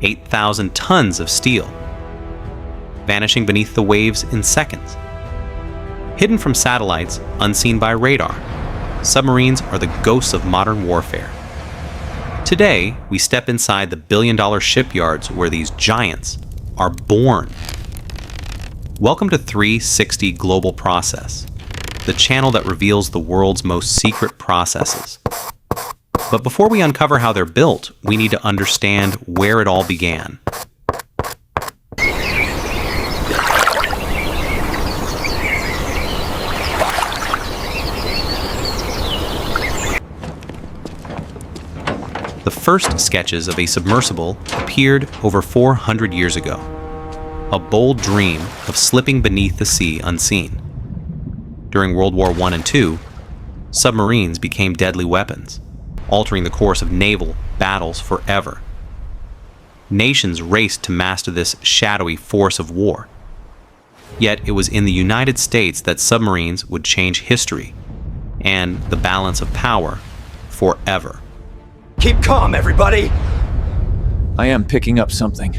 8,000 tons of steel, vanishing beneath the waves in seconds. Hidden from satellites, unseen by radar, submarines are the ghosts of modern warfare. Today, we step inside the billion-dollar shipyards where these giants are born. Welcome to 360 Global Process, the channel that reveals the world's most secret processes. But before we uncover how they're built, we need to understand where it all began. The first sketches of a submersible appeared over 400 years ago. A bold dream of slipping beneath the sea unseen. During World War I and II, submarines became deadly weapons, altering the course of naval battles forever. Nations raced to master this shadowy force of war. Yet it was in the United States that submarines would change history and the balance of power forever. Keep calm, everybody! I am picking up something.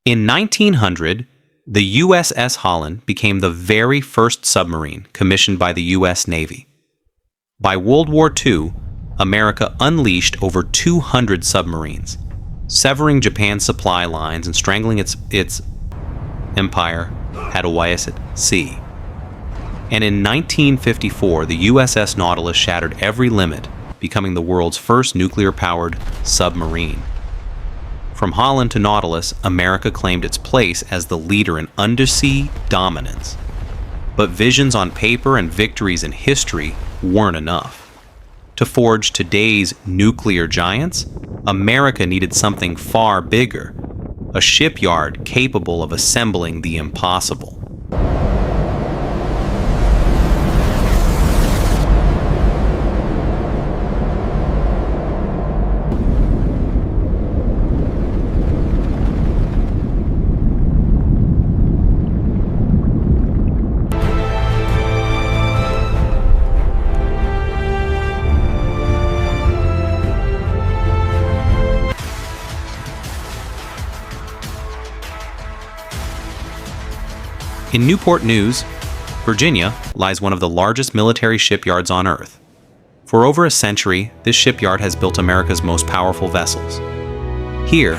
In 1900, the USS Holland became the very first submarine commissioned by the U.S. Navy. By World War II, America unleashed over 200 submarines, severing Japan's supply lines and strangling its empire at Oasis Sea. And in 1954, the USS Nautilus shattered every limit, becoming the world's first nuclear-powered submarine. From Holland to Nautilus, America claimed its place as the leader in undersea dominance. But visions on paper and victories in history weren't enough. To forge today's nuclear giants, America needed something far bigger, a shipyard capable of assembling the impossible. In Newport News, Virginia, lies one of the largest military shipyards on Earth. For over a century, this shipyard has built America's most powerful vessels. Here,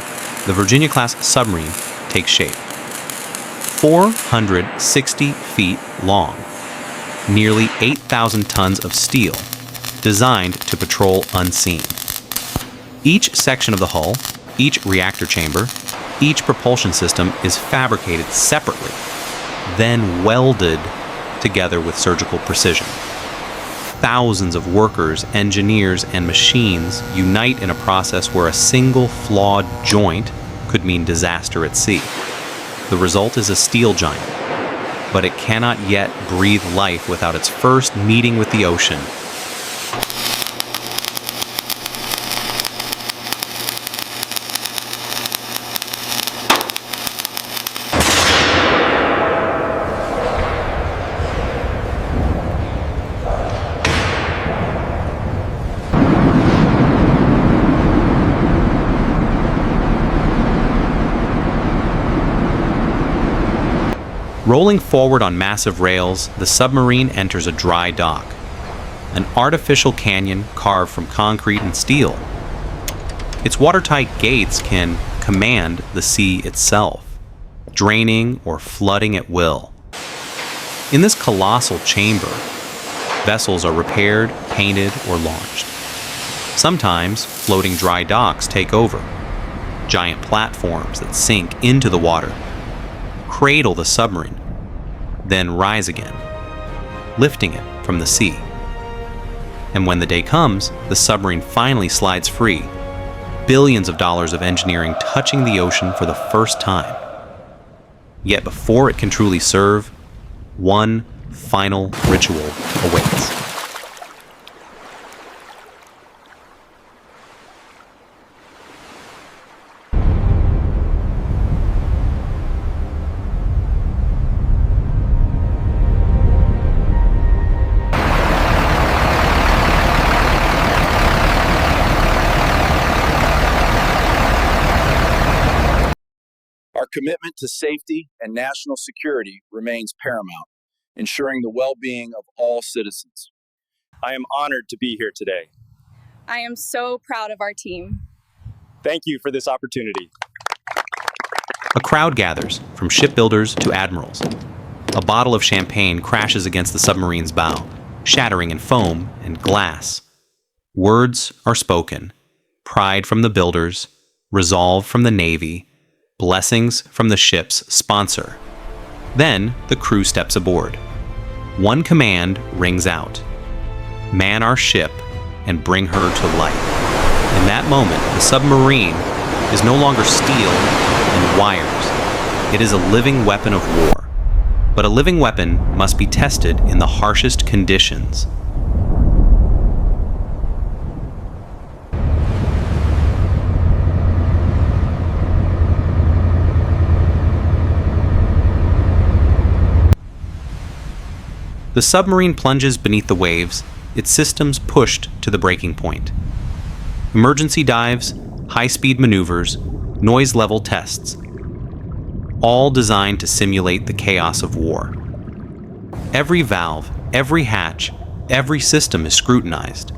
the Virginia-class submarine takes shape. 460 feet long, nearly 8,000 tons of steel, designed to patrol unseen. Each section of the hull, each reactor chamber, each propulsion system is fabricated separately, then welded together with surgical precision. Thousands of workers, engineers, and machines unite in a process where a single flawed joint could mean disaster at sea. The result is a steel giant, but it cannot yet breathe life without its first meeting with the ocean. Rolling forward on massive rails, the submarine enters a dry dock, an artificial canyon carved from concrete and steel. Its watertight gates can command the sea itself, draining or flooding at will. In this colossal chamber, vessels are repaired, painted, or launched. Sometimes, floating dry docks take over. Giant platforms that sink into the water cradle the submarine, then rise again, lifting it from the sea. And when the day comes, the submarine finally slides free, billions of dollars of engineering touching the ocean for the first time. Yet before it can truly serve, one final ritual awaits. commitment to safety and national security remains paramount, ensuring the well-being of all citizens. I am honored to be here today. I am so proud of our team. Thank you for this opportunity. A crowd gathers, from shipbuilders to admirals. A bottle of champagne crashes against the submarine's bow, shattering in foam and glass. Words are spoken. Pride from the builders, resolve from the Navy, blessings from the ship's sponsor. Then the crew steps aboard. One command rings out. Man our ship and bring her to light. In that moment, the submarine is no longer steel and wires. It is a living weapon of war. But a living weapon must be tested in the harshest conditions. The submarine plunges beneath the waves, its systems pushed to the breaking point. Emergency dives, high-speed maneuvers, noise-level tests, all designed to simulate the chaos of war. Every valve, every hatch, every system is scrutinized.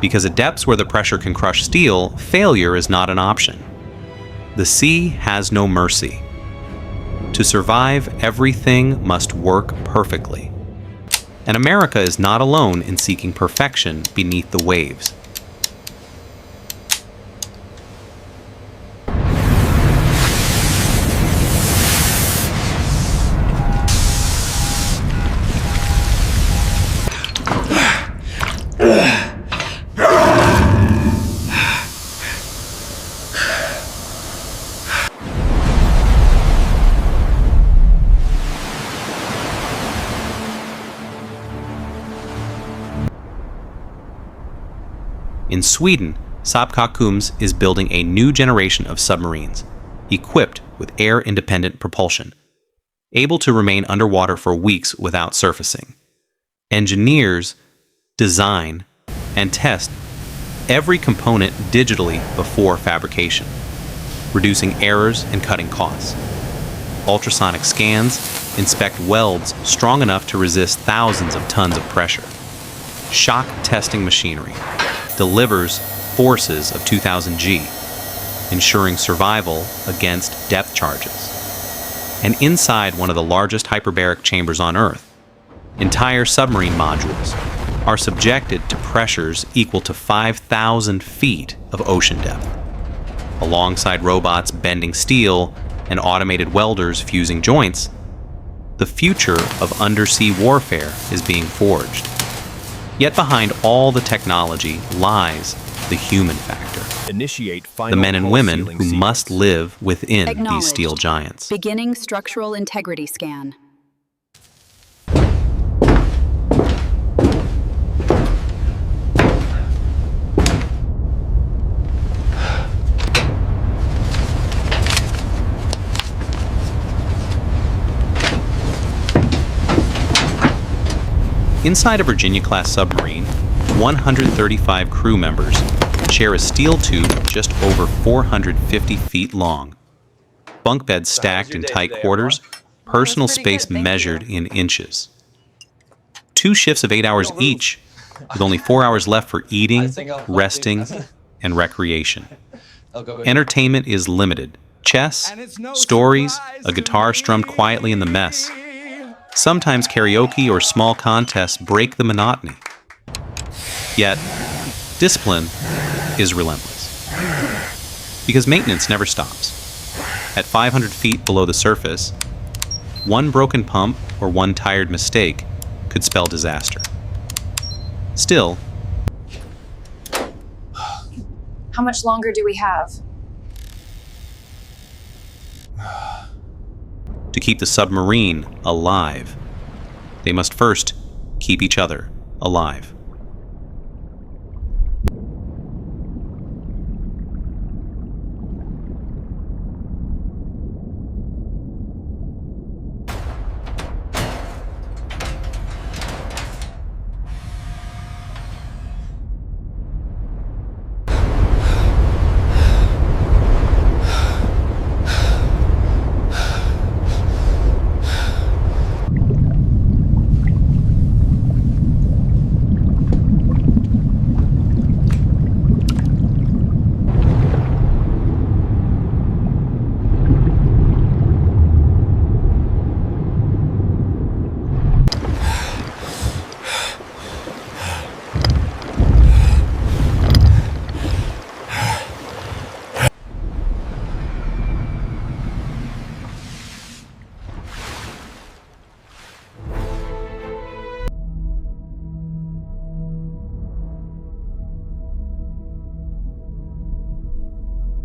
Because at depths where the pressure can crush steel, failure is not an option. The sea has no mercy. To survive, everything must work perfectly. And America is not alone in seeking perfection beneath the waves. In Sweden, Saab Kockums is building a new generation of submarines, equipped with air-independent propulsion, able to remain underwater for weeks without surfacing. Engineers design and test every component digitally before fabrication, reducing errors and cutting costs. Ultrasonic scans inspect welds strong enough to resist thousands of tons of pressure. Shock testing machinery delivers forces of 2000 G, ensuring survival against depth charges. And inside one of the largest hyperbaric chambers on Earth, entire submarine modules are subjected to pressures equal to 5,000 feet of ocean depth. Alongside robots bending steel and automated welders fusing joints, the future of undersea warfare is being forged. Yet behind all the technology lies the human factor. Initiate The men and women who must live within these steel giants. Beginning structural integrity scan. Inside a Virginia-class submarine, 135 crew members share a steel tube just over 450 feet long. Bunk beds stacked in tight quarters, personal space measured in inches. 2 shifts of 8 hours each, with only 4 hours left for eating, resting, and recreation. Entertainment is limited. Chess, stories, a guitar strummed quietly in the mess. Sometimes karaoke or small contests break the monotony. Yet, discipline is relentless. Because maintenance never stops. At 500 feet below the surface, one broken pump or one tired mistake could spell disaster. Still, How much longer do we have? to keep the submarine alive, they must first keep each other alive.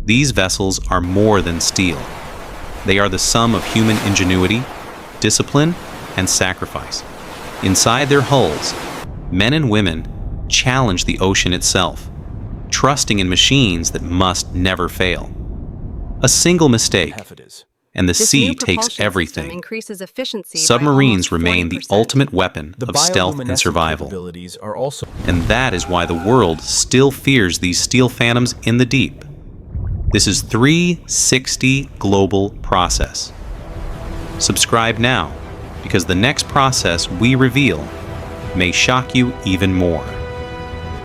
These vessels are more than steel. They are the sum of human ingenuity, discipline, and sacrifice. Inside their hulls, men and women challenge the ocean itself, trusting in machines that must never fail. A single mistake, and the sea takes everything. Submarines remain the ultimate weapon of stealth and survival. And that is why the world still fears these steel phantoms in the deep. This is 360 Global Process. Subscribe now, because the next process we reveal may shock you even more.